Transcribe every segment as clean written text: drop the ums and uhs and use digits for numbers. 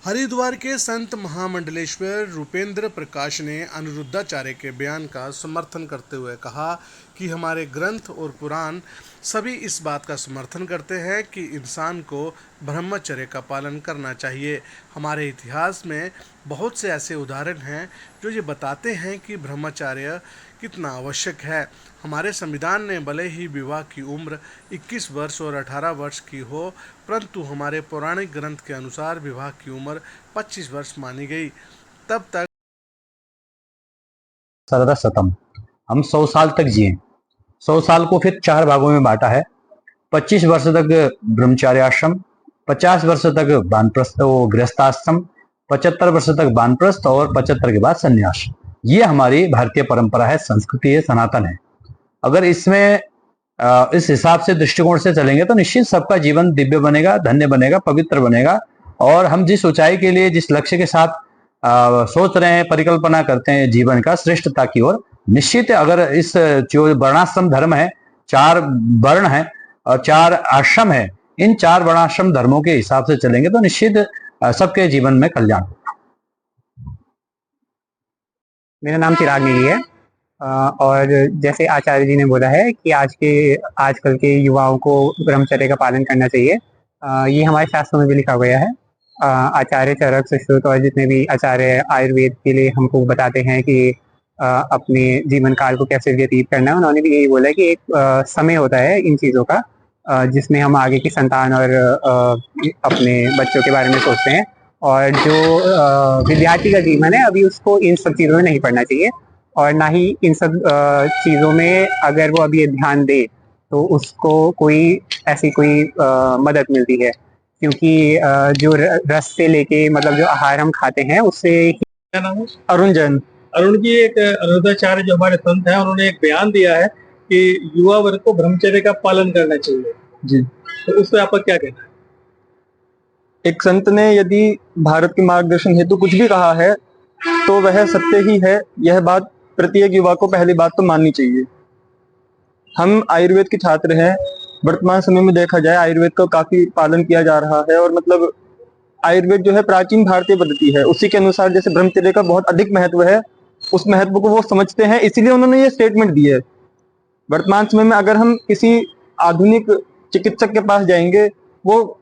हरिद्वार के संत महामंडलेश्वर रूपेंद्र प्रकाश ने अनिरुद्धाचार्य के बयान का समर्थन करते हुए कहा कि हमारे ग्रंथ और पुराण सभी इस बात का समर्थन करते हैं कि इंसान को ब्रह्मचर्य का पालन करना चाहिए। हमारे इतिहास में बहुत से ऐसे उदाहरण हैं जो ये बताते हैं कि ब्रह्मचर्य कितना आवश्यक है। हमारे संविधान ने भले ही विवाह की उम्र 21 वर्ष और 18 वर्ष की हो, परंतु हमारे पौराणिक ग्रंथ के अनुसार विवाह की उम्र 25 वर्ष मानी गई। तब तक सरदा शतम। हम 100 साल तक जिए। 100 साल को फिर 4 भागों में बांटा है। 25 वर्ष तक ब्रह्मचार्य आश्रम, 50 वर्ष तक वानप्रस्थ वो गृहस्थाश्रम, 75 वर्ष तक वानप्रस्थ और 75 के बाद संन्यास। ये हमारी भारतीय परंपरा है, संस्कृति है, सनातन है। अगर इसमें इस हिसाब से दृष्टिकोण से चलेंगे तो निश्चित सबका जीवन दिव्य बनेगा, धन्य बनेगा, पवित्र बनेगा। और हम जिस ऊंचाई के लिए, जिस लक्ष्य के साथ सोच रहे हैं, परिकल्पना करते हैं जीवन का श्रेष्ठता की ओर, निश्चित अगर इस जो वर्णाश्रम धर्म है, 4 वर्ण है और 4 आश्रम है, इन 4 वर्णाश्रम धर्मों के हिसाब से चलेंगे तो निश्चित सबके जीवन में कल्याण। मेरा नाम चिराग नेगी है। और जैसे आचार्य जी ने बोला है कि आजकल के युवाओं को ब्रह्मचर्य का पालन करना चाहिए, ये हमारे शास्त्रों में भी लिखा गया है। आचार्य चरक, सुश्रुत और जितने भी आचार्य आयुर्वेद के लिए हमको बताते हैं कि अपने जीवन काल को कैसे व्यतीत करना है, उन्होंने भी यही बोला है कि एक समय होता है इन चीज़ों का, जिसमें हम आगे की संतान और अपने बच्चों के बारे में सोचते हैं। और जो विद्यार्थी का जीवन है, अभी उसको इन सब चीज़ों में नहीं पढ़ना चाहिए, और ना ही इन सब चीज़ों में अगर वो अभी ध्यान दे तो उसको कोई मदद मिलती है, क्योंकि जो रस से लेके मतलब जो आहार हम खाते हैं उससे। क्या नाम है? अरुण जैन। अरुण जी, एक अनिरुद्धाचार्य जो हमारे संत हैं, उन्होंने एक बयान दिया है कि युवा वर्ग को ब्रह्मचर्य का पालन करना चाहिए जी। तो उस पर आपका क्या कहना है? एक संत ने यदि भारत के मार्गदर्शन हेतु कुछ भी कहा है तो वह सत्य ही है। यह बात प्रत्येक युवा को पहली बात तो माननी चाहिए। हम आयुर्वेद के छात्र हैं। वर्तमान समय में देखा जाए आयुर्वेद का काफी पालन किया जा रहा है, और मतलब आयुर्वेद जो है प्राचीन भारतीय पद्धति है, उसी के अनुसार जैसे ब्रह्मचर्य का बहुत अधिक महत्व है, उस महत्व को वो समझते हैं, इसीलिए उन्होंने ये स्टेटमेंट दी है। वर्तमान समय में अगर हम किसी आधुनिक चिकित्सक के पास जाएंगे, वो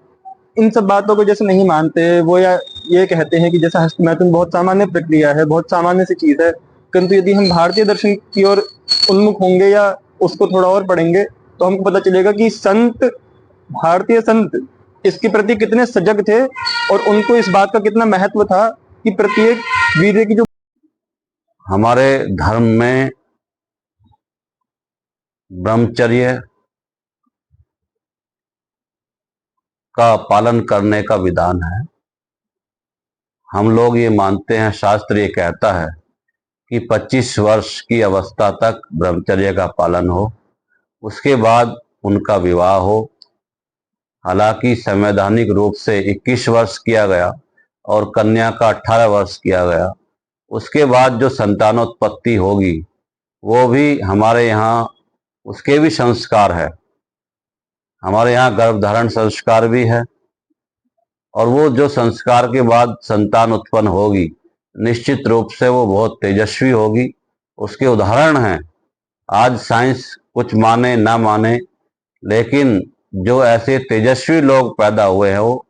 इन सब बातों को जैसे नहीं मानते, वो या ये कहते हैं कि जैसा हस्तमैथुन बहुत सामान्य प्रक्रिया है, बहुत सामान्य सी चीज है। किंतु यदि हम भारतीय दर्शन की ओर उन्मुख होंगे या उसको थोड़ा और पढ़ेंगे तो हमको पता चलेगा कि भारतीय संत इसके प्रति कितने सजग थे, और उनको इस बात का कितना महत्व था कि प्रत्येक वीर्य की जो हमारे धर्म में ब्रह्मचर्य का पालन करने का विधान है। हम लोग ये मानते हैं, शास्त्र ये कहता है कि 25 वर्ष की अवस्था तक ब्रह्मचर्य का पालन हो, उसके बाद उनका विवाह हो। हालांकि संवैधानिक रूप से 21 वर्ष किया गया और कन्या का 18 वर्ष किया गया। उसके बाद जो संतानोत्पत्ति होगी वो भी हमारे यहाँ उसके भी संस्कार है। हमारे यहाँ गर्भधारण संस्कार भी है, और वो जो संस्कार के बाद संतान उत्पन्न होगी निश्चित रूप से वो बहुत तेजस्वी होगी। उसके उदाहरण हैं। आज साइंस कुछ माने ना माने, लेकिन जो ऐसे तेजस्वी लोग पैदा हुए हो,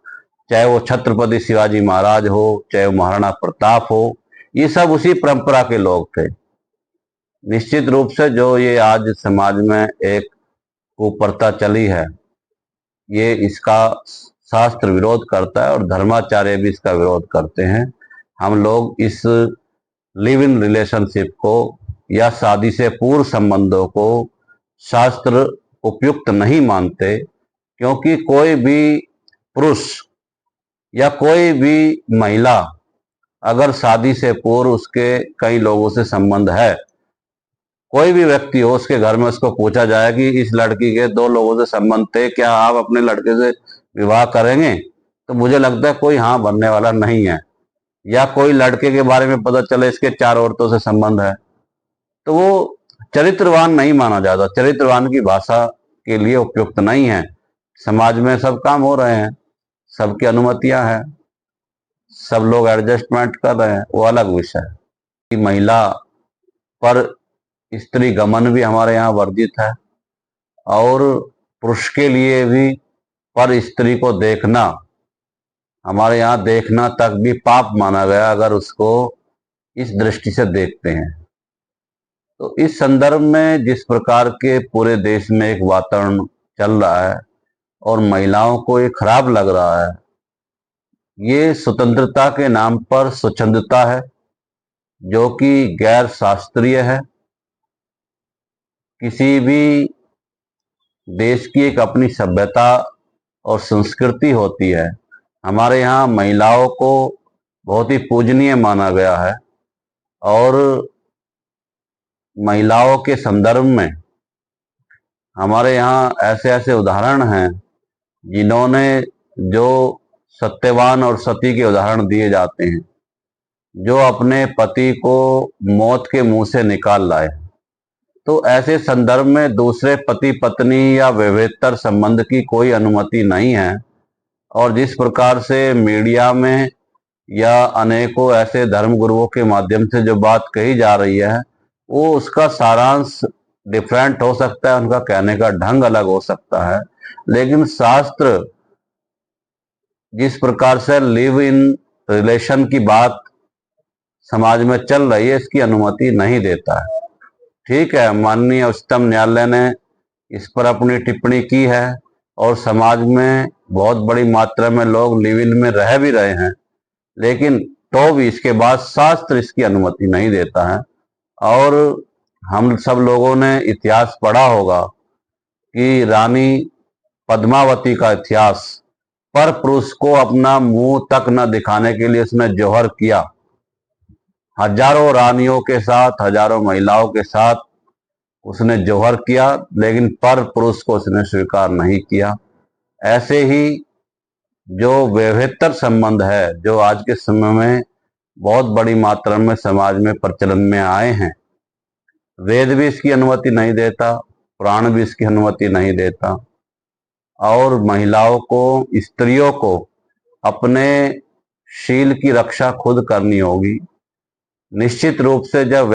चाहे वो छत्रपति शिवाजी महाराज हो, चाहे वो महाराणा प्रताप हो, ये सब उसी परंपरा के लोग थे। निश्चित रूप से जो ये आज समाज में एक कुप्रथा चली है, ये इसका शास्त्र विरोध करता है और धर्माचार्य भी इसका विरोध करते हैं। हम लोग इस लिव इन रिलेशनशिप को या शादी से पूर्व संबंधों को शास्त्र उपयुक्त नहीं मानते, क्योंकि कोई भी पुरुष या कोई भी महिला अगर शादी से पूर्व उसके कई लोगों से संबंध है, कोई भी व्यक्ति हो, उसके घर में उसको पूछा जाए कि इस लड़की के 2 लोगों से संबंध थे, क्या आप अपने लड़के से विवाह करेंगे, तो मुझे लगता है कोई हाँ बनने वाला नहीं है। या कोई लड़के के बारे में पता चले इसके 4 औरतों से संबंध है, तो वो चरित्रवान नहीं माना जाता, चरित्रवान की भाषा के लिए उपयुक्त नहीं है। समाज में सब काम हो रहे हैं, सबकी अनुमतियां हैं। सब लोग एडजस्टमेंट कर रहे हैं, वो अलग विषय है। कि महिला पर स्त्री गमन भी हमारे यहाँ वर्जित है, और पुरुष के लिए भी पर स्त्री को देखना, हमारे यहाँ देखना तक भी पाप माना गया अगर उसको इस दृष्टि से देखते हैं। तो इस संदर्भ में जिस प्रकार के पूरे देश में एक वातावरण चल रहा है और महिलाओं को ये खराब लग रहा है, ये स्वतंत्रता के नाम पर स्वच्छंदता है जो कि गैर शास्त्रीय है। किसी भी देश की एक अपनी सभ्यता और संस्कृति होती है। हमारे यहाँ महिलाओं को बहुत ही पूजनीय माना गया है, और महिलाओं के संदर्भ में हमारे यहाँ ऐसे ऐसे उदाहरण हैं जिन्होंने, जो सत्यवान और सती के उदाहरण दिए जाते हैं, जो अपने पति को मौत के मुंह से निकाल लाए। तो ऐसे संदर्भ में दूसरे पति पत्नी या विवाहेतर संबंध की कोई अनुमति नहीं है। और जिस प्रकार से मीडिया में या अनेकों ऐसे धर्म गुरुओं के माध्यम से जो बात कही जा रही है, वो उसका सारांश डिफरेंट हो सकता है, उनका कहने का ढंग अलग हो सकता है, लेकिन शास्त्र जिस प्रकार से लिव इन रिलेशन की बात समाज में चल रही है, इसकी अनुमति नहीं देता है। ठीक है, माननीय उच्चतम न्यायालय ने इस पर अपनी टिप्पणी की है, और समाज में बहुत बड़ी मात्रा में लोग लिव इन में रह भी रहे हैं, लेकिन तो भी इसके बाद शास्त्र इसकी अनुमति नहीं देता है। और हम सब लोगों ने इतिहास पढ़ा होगा कि रानी पद्मावती का इतिहास, पर पुरुष को अपना मुंह तक न दिखाने के लिए उसने जौहर किया। हजारों रानियों के साथ, हजारों महिलाओं के साथ उसने जौहर किया, लेकिन पर पुरुष को उसने स्वीकार नहीं किया। ऐसे ही जो वैवाहिक संबंध है, जो आज के समय में बहुत बड़ी मात्रा में समाज में प्रचलन में आए हैं, वेद भी इसकी अनुमति नहीं देता, पुराण भी इसकी अनुमति नहीं देता। और महिलाओं को, स्त्रियों को अपने शील की रक्षा खुद करनी होगी। निश्चित रूप से जब